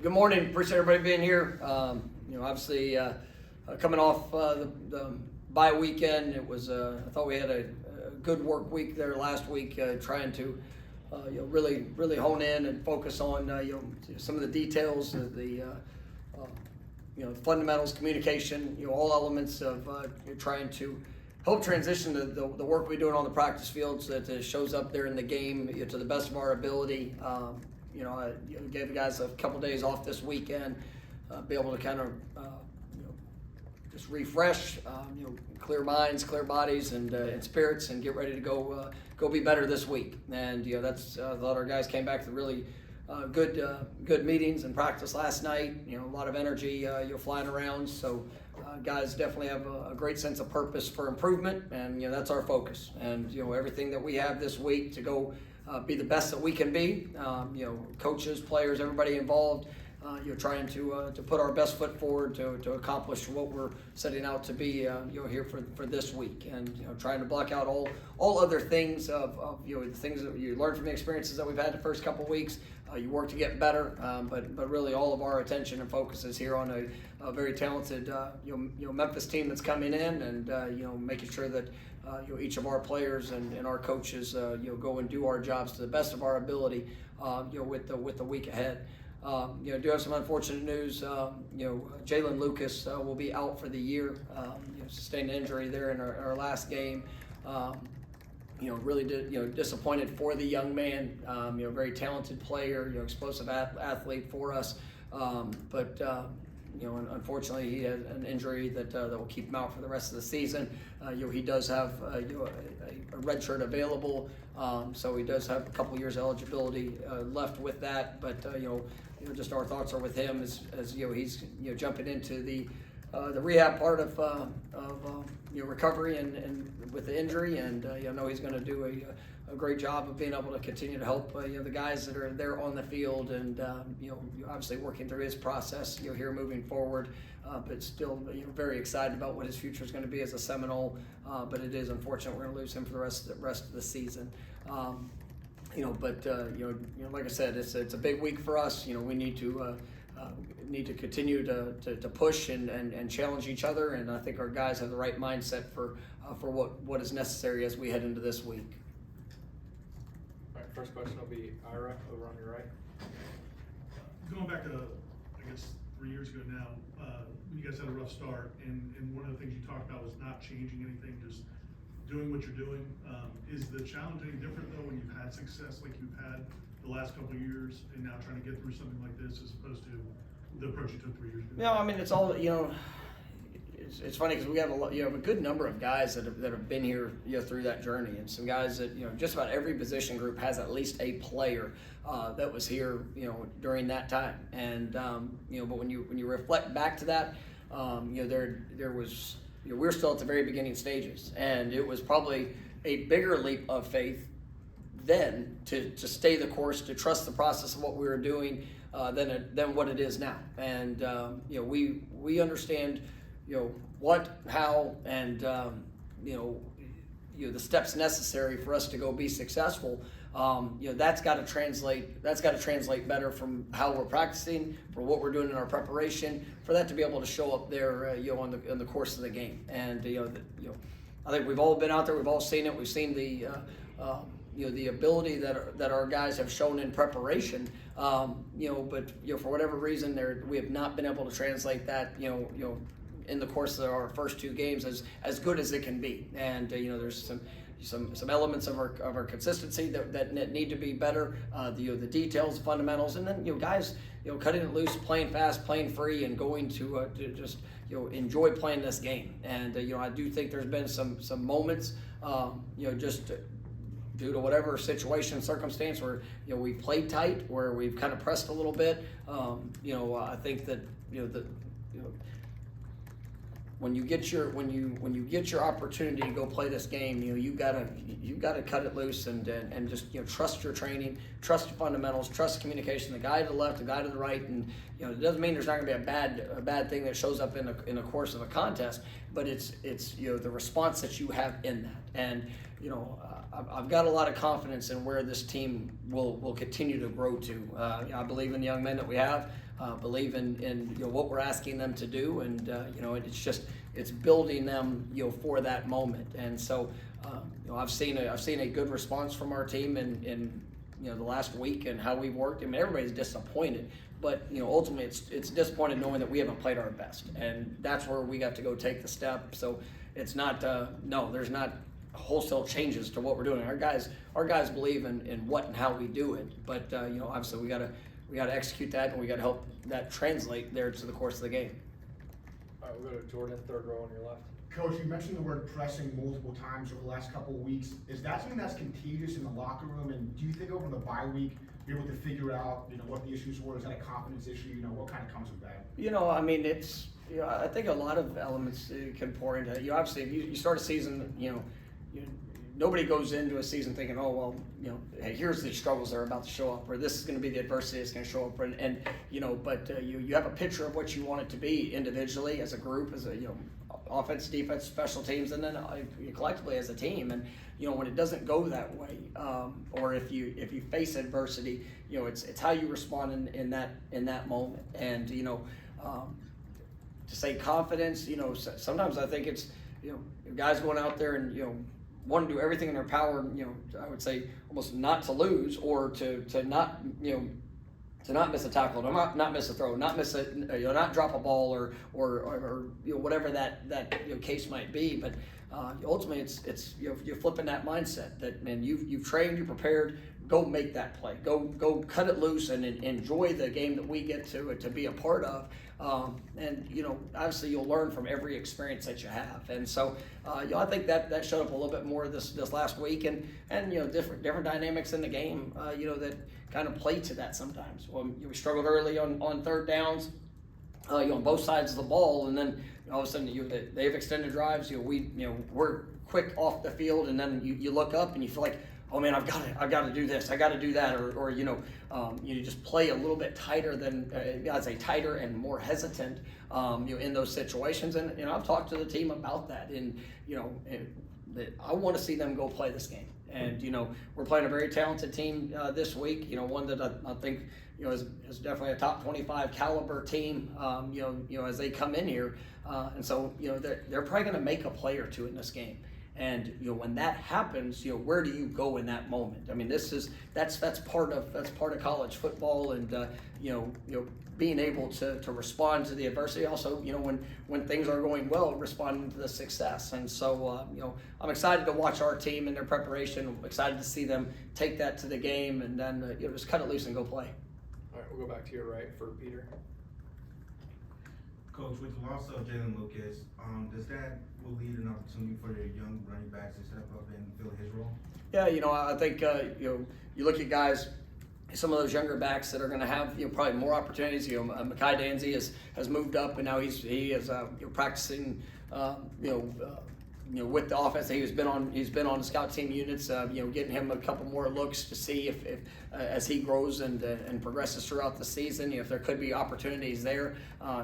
Good morning. Appreciate everybody being here. Obviously, coming off the bye weekend, it was. I thought we had a good work week there last week, trying to really hone in and focus on some of the details, the fundamentals, communication, all elements of trying to help transition the work we're doing on the practice field so that it shows up there in the game to the best of our ability. I gave the guys a couple days off this weekend, be able to kind of just refresh, clear minds, clear bodies, and spirits, and get ready to go be better this week. And that's I thought our guys came back to really good meetings and practice last night. A lot of energy flying around. So guys definitely have a great sense of purpose for improvement, and that's our focus. And everything that we have this week to go be the best that we can be. Coaches, players, everybody involved. Trying to put our best foot forward to accomplish what we're setting out to be here for this week, and trying to block out all other things of the things that you learn from the experiences that we've had the first couple of weeks. You work to get better, but really all of our attention and focus is here on a very talented Memphis team that's coming in, and making sure that each of our players and our coaches go and do our jobs to the best of our ability with the week ahead. Do have some unfortunate news. Jaylin Lucas will be out for the year. Sustained an injury there in our last game. Really disappointed for the young man. Very talented player. Explosive athlete for us. But unfortunately, he had an injury that will keep him out for the rest of the season. He does have a red shirt available, so he does have a couple years eligibility left with that. But just our thoughts are with him as he's jumping into the rehab part of recovery and with the injury, and I know he's going to do a great job of being able to continue to help the guys that are there on the field, and obviously working through his process here moving forward, but still very excited about what his future is going to be as a Seminole. But it is unfortunate we're going to lose him for the rest of the season. Like I said, it's a big week for us. We need to continue to push and challenge each other, and I think our guys have the right mindset for what is necessary as we head into this week. All right, first question will be Ira over on your right. Going back to, I guess, 3 years ago now, you guys had a rough start, and one of the things you talked about was not changing anything, just doing what you're doing. Is the challenge any different though when you've had success like you've had the last couple of years, and now trying to get through something like this as opposed to the approach you took 3 years ago? It's all It's funny because we have a good number of guys that have been here through that journey, and some guys that just about every position group has at least a player that was here during that time. And but when you reflect back to that, there was we're still at the very beginning stages, and it was probably a bigger leap of faith then to stay the course, to trust the process of what we were doing than what it is now. And we understand what, how, and the steps necessary for us to go be successful. That's got to translate. That's got to translate better from how we're practicing, for what we're doing in our preparation, for that to be able to show up there, on the course of the game. And I think we've all been out there. We've all seen it. We've seen the ability that our guys have shown in preparation. But for whatever reason, we have not been able to translate that. In the course of our first two games as good as it can be. And there's some elements of our consistency that need to be better, the details, the fundamentals, and then guys cutting it loose, playing fast, playing free, and going to just enjoy playing this game. And I do think there's been some moments just due to whatever situation, circumstance, where we played tight, where we've kind of pressed a little bit. I think that when you get your opportunity to go play this game, you gotta cut it loose and just trust your training, trust your fundamentals, trust communication. The guy to the left, the guy to the right, and it doesn't mean there's not gonna be a bad thing that shows up in the course of a contest, but it's the response that you have in that. And I've got a lot of confidence in where this team will continue to grow to. I believe in the young men that we have. believe in what we're asking them to do, and it's building them for that moment. And so I've seen a good response from our team in the last week and how we've worked. I mean, everybody's disappointed, but ultimately it's disappointed knowing that we haven't played our best, and that's where we got to go take the step. So it's not there's not wholesale changes to what we're doing. Our guys believe in what and how we do it, but obviously we got to execute that, and we got to help that translate there to the course of the game. All right, we'll go to Jordan, third row on your left. Coach, you mentioned the word pressing multiple times over the last couple of weeks. Is that something that's contagious in the locker room? And do you think over the bye week you're able to figure out, what the issues were? Is that a confidence issue? What kind of comes with that? I mean, it's I think a lot of elements can pour into it. Obviously, if you start a season, nobody goes into a season thinking, oh well, hey, here's the struggles that are about to show up, or this is going to be the adversity that's going to show up, and you have a picture of what you want it to be individually, as a group, as a offense, defense, special teams, and then collectively as a team. And when it doesn't go that way, or if you face adversity, it's how you respond in that moment. And to say confidence, sometimes I think it's guys going out there and want to do everything in their power, I would say almost not to lose, or to not to not miss a tackle, to not miss a throw, not miss a not drop a ball, or whatever that case might be. But ultimately, it's you're flipping that mindset that, man, you've trained, you're prepared. Go make that play. Go cut it loose and enjoy the game that we get to be a part of. And obviously you'll learn from every experience that you have. And so I think that showed up a little bit more this last week, and different dynamics in the game that kind of play to that sometimes. Well, we struggled early on third downs, on both sides of the ball, and then all of a sudden they have extended drives. We're quick off the field, and then you look up and you feel like, oh man, I've got to do this, I got to do that, or you just play a little bit tighter than I'd say tighter and more hesitant, in those situations. And I've talked to the team about that, and that I want to see them go play this game. And we're playing a very talented team this week. One that I think is definitely a top 25 caliber team. As they come in here, and so they're probably going to make a play or two in this game. And when that happens, where do you go in that moment? I mean, that's part of college football, and being able to respond to the adversity. Also, when things are going well, responding to the success. And so I'm excited to watch our team in their preparation. I'm excited to see them take that to the game, and then just cut it loose and go play. All right, we'll go back to your right for Peter. Coach, with the loss of Jaylin Lucas, does that will lead an opportunity for your young running backs to step up and fill his role? Yeah, I think you look at guys, some of those younger backs that are going to have probably more opportunities. Mekhi Danzy has moved up, and now he is practicing with the offense. He's been on the scout team units, getting him a couple more looks to see if as he grows and progresses throughout the season, if there could be opportunities there.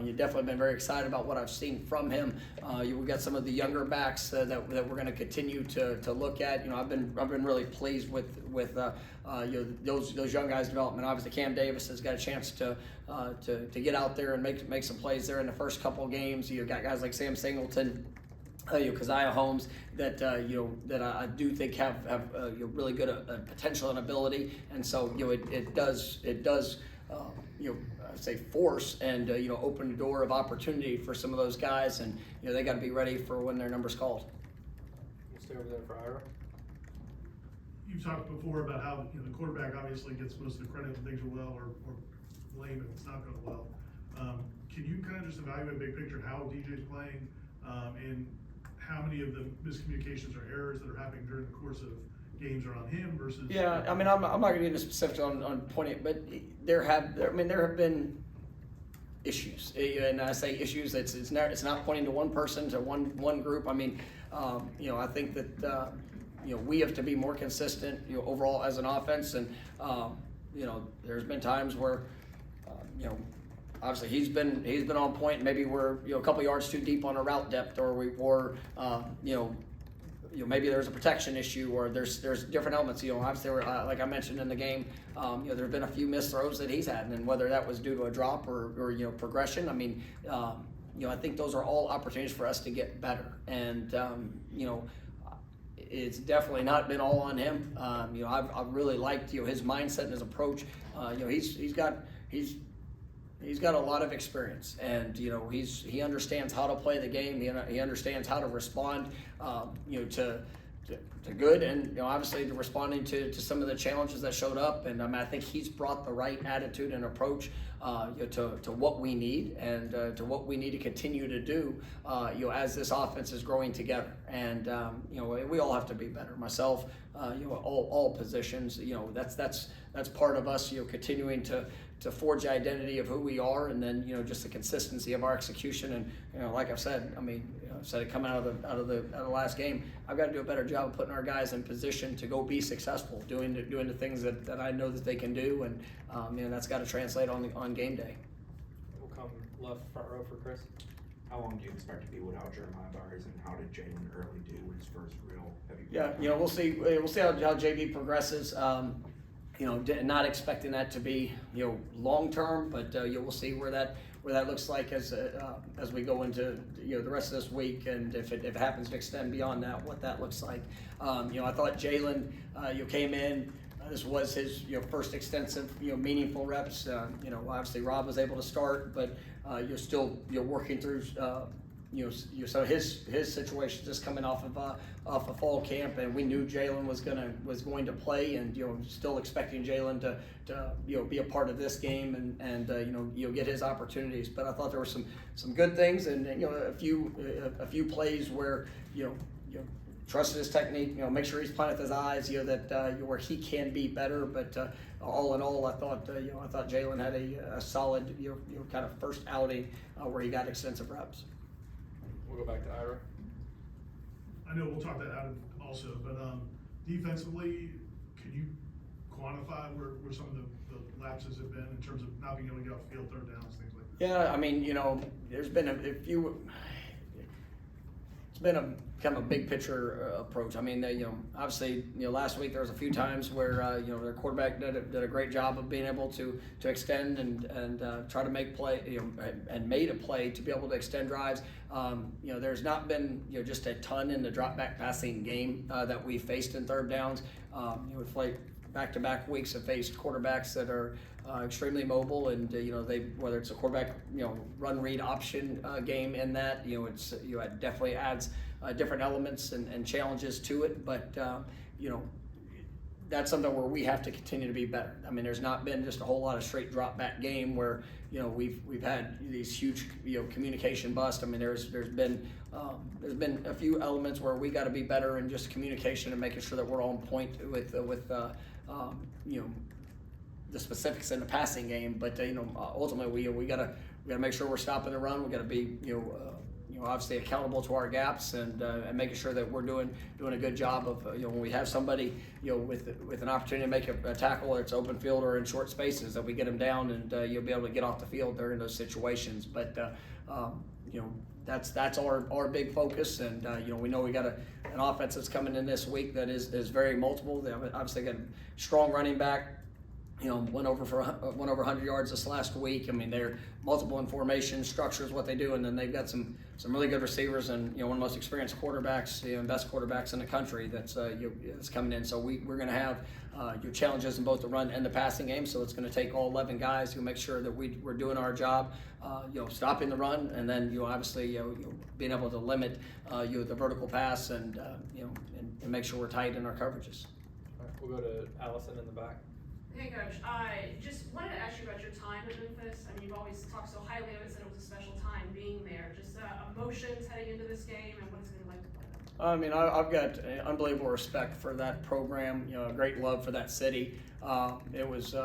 You've definitely been very excited about what I've seen from him. We've got some of the younger backs that we're going to continue to look at. I've been really pleased with those young guys' development. Obviously, Cam Davis has got a chance to get out there and make some plays there in the first couple of games. You've got guys like Sam Singleton, Keziah Holmes, that I do think have really good potential and ability, and so it does I'd say force and open the door of opportunity for some of those guys, and they got to be ready for when their number's called. We'll stay over there for Ira. You talked before about how the quarterback obviously gets most of the credit when things are well, or blame if it's not going well. Can you kind of just evaluate big picture how DJ's playing, and how many of the miscommunications or errors that are happening during the course of games are on him versus? Yeah, I mean, I'm not going to get into specifics on pointing, but there have been issues, and I say issues. It's not pointing to one person, to one group. I mean, I think that we have to be more consistent, overall as an offense, and there's been times where obviously he's been on point. Maybe we're a couple yards too deep on a route depth, or maybe there's a protection issue or there's different elements. Obviously, like I mentioned in the game, there have been a few missed throws that he's had, and whether that was due to a drop or progression. I mean, I think those are all opportunities for us to get better, and it's definitely not been all on him. I've really liked his mindset and his approach. He's got a lot of experience, and he understands how to play the game. He understands how to respond, to good, and obviously to responding to some of the challenges that showed up. And I think he's brought the right attitude and approach to what we need and to what we need to continue to do as this offense is growing together. And we all have to be better. Myself, all positions. That's part of us. Continuing to forge the identity of who we are, and then just the consistency of our execution. And like I've said, said it coming out of the last game, I've got to do a better job of putting our guys in position to go be successful, doing the things that I know that they can do, and that's got to translate on game day. We'll come left front row for Chris. How long do you expect to be without Jeremiah Byers, and how did Jaylin early do his first real heavy? Yeah, we'll see. We'll see how JB progresses. Not expecting that to be long term, but we'll see where that looks like as we go into the rest of this week, and if it happens to extend beyond that, what that looks like. I thought Jaylin came in. This was his first extensive meaningful reps. Obviously Rob was able to start, but you're still working through so his situation just coming off of fall camp, and we knew Jaylin was going to play, and still expecting Jaylin to be a part of this game and get his opportunities. But I thought there were some good things, and a few plays where trusted his technique, make sure he's playing with his eyes, that where he can be better. But all in all, I thought Jaylin had a solid kind of first outing where he got extensive reps. We'll go back to Ira. I know we'll talk that out also, but defensively, could you quantify where some of the lapses have been in terms of not being able to get off the field, third downs, things like that? Yeah, there's been a few. It's been kind of a big picture approach. Obviously, last week there was a few times where their quarterback did a great job of being able to extend and try to make play, and made a play to be able to extend drives. There's not been just a ton in the drop back passing game that we faced in third downs. We've played back-to-back weeks have faced quarterbacks that are extremely mobile, and whether it's a quarterback run read option game in that it definitely adds different elements and challenges to it, but that's something where we have to continue to be better. There's not been just a whole lot of straight drop back game where we've had these huge communication busts. There's been a few elements where we got to be better in just communication and making sure that we're on point with the specifics in the passing game. But ultimately we got to make sure we're stopping the run. We got to be obviously accountable to our gaps and making sure that we're doing a good job of when we have somebody with an opportunity to make a tackle, whether it's open field or in short spaces, that we get them down and you'll be able to get off the field during those situations. But that's our big focus, and we know we got an offense that's coming in this week that is very multiple. They obviously got a strong running back. Went over 100 yards this last week. They're multiple in formation, structure is what they do, and then they've got some really good receivers and one of the most experienced quarterbacks, best quarterbacks in the country that's coming in. So we're going to have your challenges in both the run and the passing game. So it's going to take all 11 guys to make sure that we're doing our job, stopping the run, and then obviously being able to limit the vertical pass and make sure we're tight in our coverages. All right, we'll go to Allison in the back. Hey Coach, I just wanted to ask you about your time at Memphis. You've always talked so highly of it, said it was a special time being there. Just emotions heading into this game and what it's going to be like to play them. I've got unbelievable respect for that program, great love for that city. It was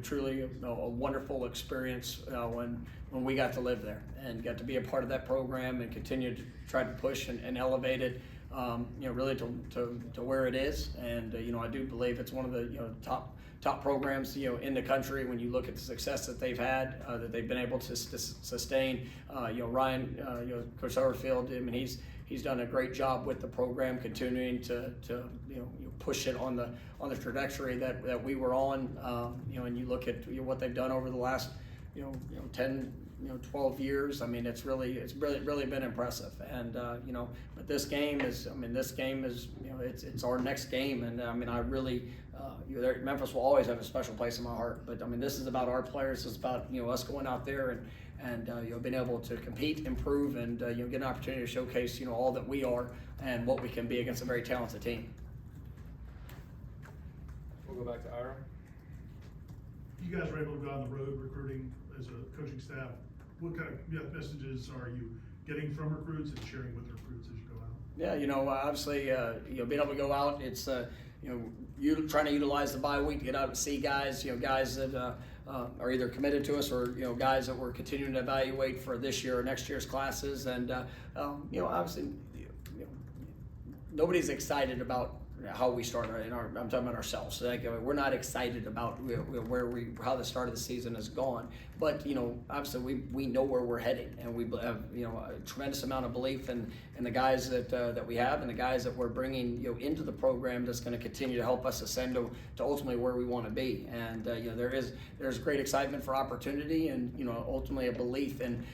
truly a wonderful experience when we got to live there and got to be a part of that program and continue to try to push and elevate it, really to where it is. And I do believe it's one of the top programs in the country when you look at the success that they've had, that they've been able to sustain. Ryan, Coach Overfield, he's done a great job with the program, continuing to push it on the trajectory that we were on. And you look at what they've done over the last 10, 12 years. I mean, it's really been impressive. And but this game is it's our next game. And I mean, I really Memphis will always have a special place in my heart. But I mean, this is about our players. It's about us going out there and being able to compete, improve, and get an opportunity to showcase all that we are and what we can be against a very talented team. We'll go back to Ira. You guys were able to go on the road recruiting as a coaching staff. What kind of messages are you getting from recruits and sharing with recruits as you go out? Yeah, obviously, being able to go out, it's you trying to utilize the bye week to get out and see guys, guys that are either committed to us or guys that we're continuing to evaluate for this year or next year's classes, and obviously, nobody's excited about how we start. I'm talking about ourselves. So we're not excited about how the start of the season has gone. But obviously we know where we're headed, and we have a tremendous amount of belief in the guys that we have and the guys that we're bringing into the program that's going to continue to help us ascend to ultimately where we want to be. And there's great excitement for opportunity, and ultimately a belief in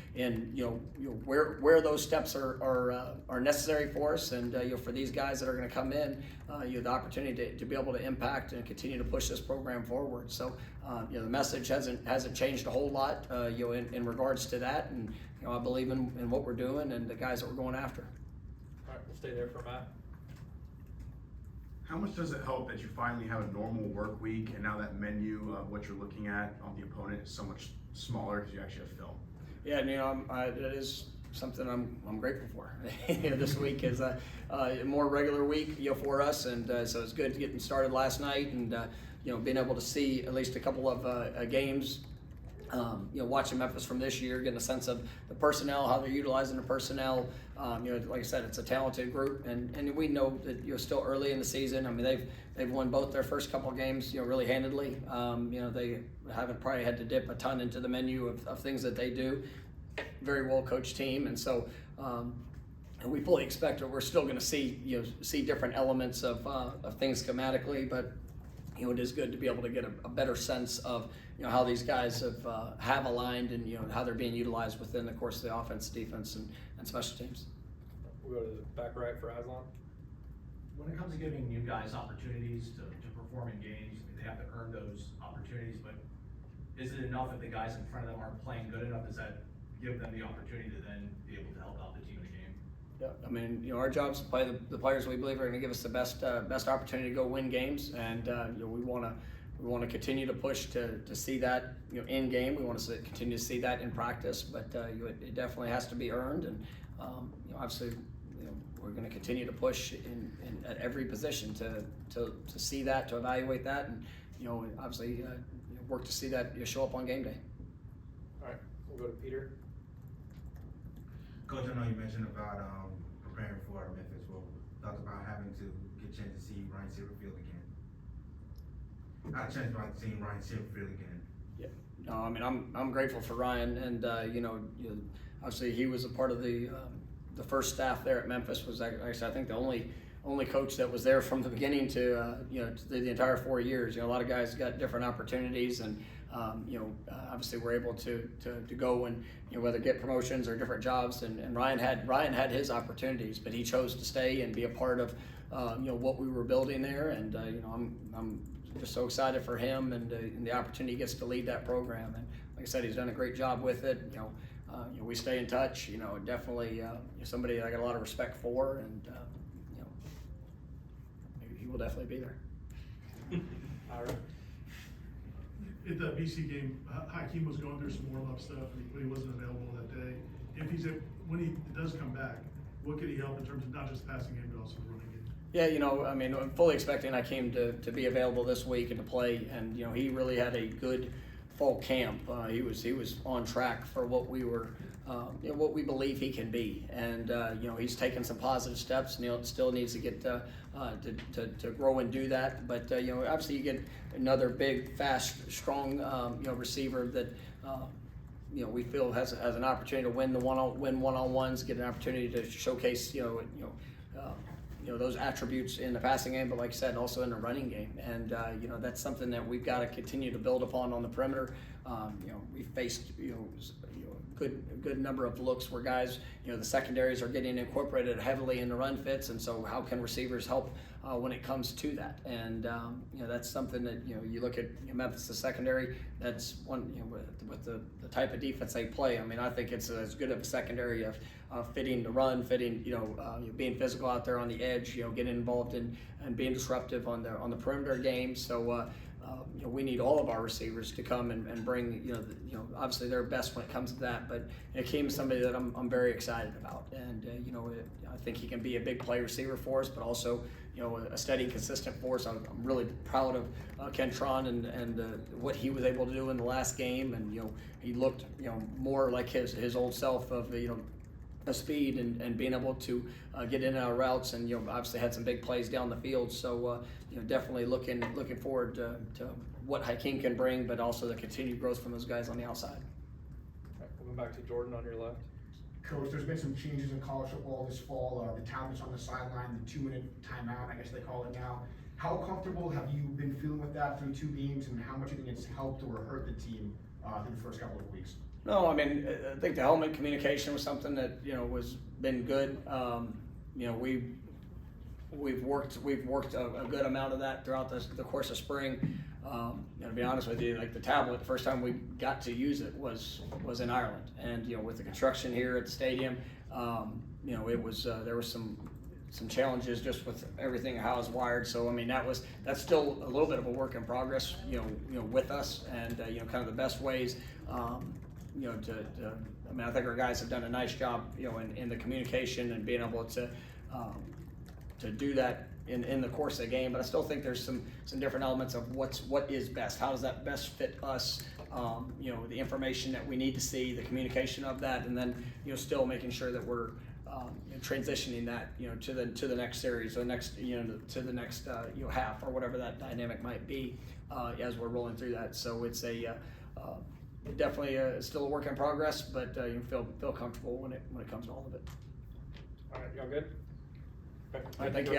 where those steps are necessary for us, and for these guys that are going to come in, the opportunity to be able to impact and continue to push this program forward. So the message hasn't changed a whole lot in regards to that, and I believe in what we're doing and the guys that we're going after. All right, we'll stay there for Matt. How much does it help that you finally have a normal work week, and now that menu of what you're looking at on the opponent is so much smaller because you actually have film? Yeah, and that is something I'm grateful for. This week is a more regular week for us, and so it's good getting started last night, and being able to see at least a couple of games. Watching Memphis from this year, getting a sense of the personnel, how they're utilizing the personnel. Like I said, it's a talented group, and we know that still early in the season. I mean, they've won both their first couple of games, really handedly. They haven't probably had to dip a ton into the menu of things that they do. Very well coached team, and so and we fully expect that we're still going to see different elements of things schematically, but it is good to be able to get a better sense of how these guys have aligned, and how they're being utilized within the course of the offense, defense, and special teams. We'll go to the back right for Aslan. When it comes to giving new guys opportunities to perform in games, they have to earn those opportunities, but is it enough if the guys in front of them aren't playing good enough? Does that give them the opportunity to then be able to help out the team in the game? Yeah, I mean, our job is to play the players we believe are going to give us the best opportunity to go win games, and we want to continue to push to see that in game. We want to continue to see that in practice, but it definitely has to be earned, and obviously we're going to continue to push at every position to see that, to evaluate that, and obviously work to see that show up on game day. All right, we'll go to Peter. Coach, I know you mentioned about preparing for Memphis. Well, talked about having to get a chance to see Ryan Silverfield again. I had a chance about seeing Ryan Silverfield again. Yeah, no, I mean I'm grateful for Ryan, and obviously he was a part of the first staff there at Memphis. Was actually I think the only coach that was there from the beginning to the entire 4 years. A lot of guys got different opportunities, and obviously we're able to go and whether get promotions or different jobs. And Ryan had his opportunities, but he chose to stay and be a part of what we were building there. And I'm just so excited for him and the opportunity he gets to lead that program. And like I said, he's done a great job with it. We stay in touch. Definitely somebody that I got a lot of respect for, and he will definitely be there. Ira. At the BC game, Hakeem was going through some warm-up stuff, and he wasn't available that day. When he does come back, what can he help in terms of not just passing game, but also the running game? Yeah, I mean, I'm fully expecting Hakeem to be available this week and to play, and he really had a good fall camp. He was on track for what we were, what we believe he can be, and he's taken some positive steps. Still needs to get to grow and do that. But obviously you get another big, fast, strong receiver that we feel has an opportunity to win one-on-ones, get an opportunity to showcase those attributes in the passing game, but like I said, also in the running game. And that's something that we've got to continue to build upon on the perimeter. We faced a good number of looks where guys, the secondaries are getting incorporated heavily in the run fits, and so how can receivers help when it comes to that? And that's something that you look at Memphis, the secondary. That's one with the type of defense they play. I mean, I think it's as good of a secondary of fitting the run, fitting being physical out there on the edge, getting involved in and being disruptive on the perimeter game. So we need all of our receivers to come and bring obviously their best when it comes to that. But Akeem is somebody that I'm very excited about, and I think he can be a big play receiver for us, but also a steady, consistent force. I'm really proud of Kentron and what he was able to do in the last game, and he looked more like his old self of a speed and being able to get in and out of routes, and obviously had some big plays down the field. So definitely looking forward to what Hakeem can bring, but also the continued growth from those guys on the outside. All right, we'll go back to Jordan on your left. Coach, there's been some changes in college football this fall. The tablets on the sideline, the 2-minute timeout, I guess they call it now. How comfortable have you been feeling with that through 2 games, and how much do you think it's helped or hurt the team through the first couple of weeks? No, I mean, I think the helmet communication was something that was been good. We've worked a good amount of that throughout the course of spring. To be honest with you, like the tablet, the first time we got to use it was in Ireland, and with the construction here at the stadium, it was there was some challenges just with everything how it's wired. So I mean that's still a little bit of a work in progress, with us, and kind of the best ways. I think our guys have done a nice job, in the communication and being able to do that in the course of the game. But I still think there's some different elements of what is best. How does that best fit us? The information that we need to see, the communication of that, and then still making sure that we're transitioning that to the next series or next to the next half or whatever that dynamic might be as we're rolling through that. So it's definitely still a work in progress, but you feel comfortable when it comes to all of it. All right, y'all good? Okay. All right, thank you.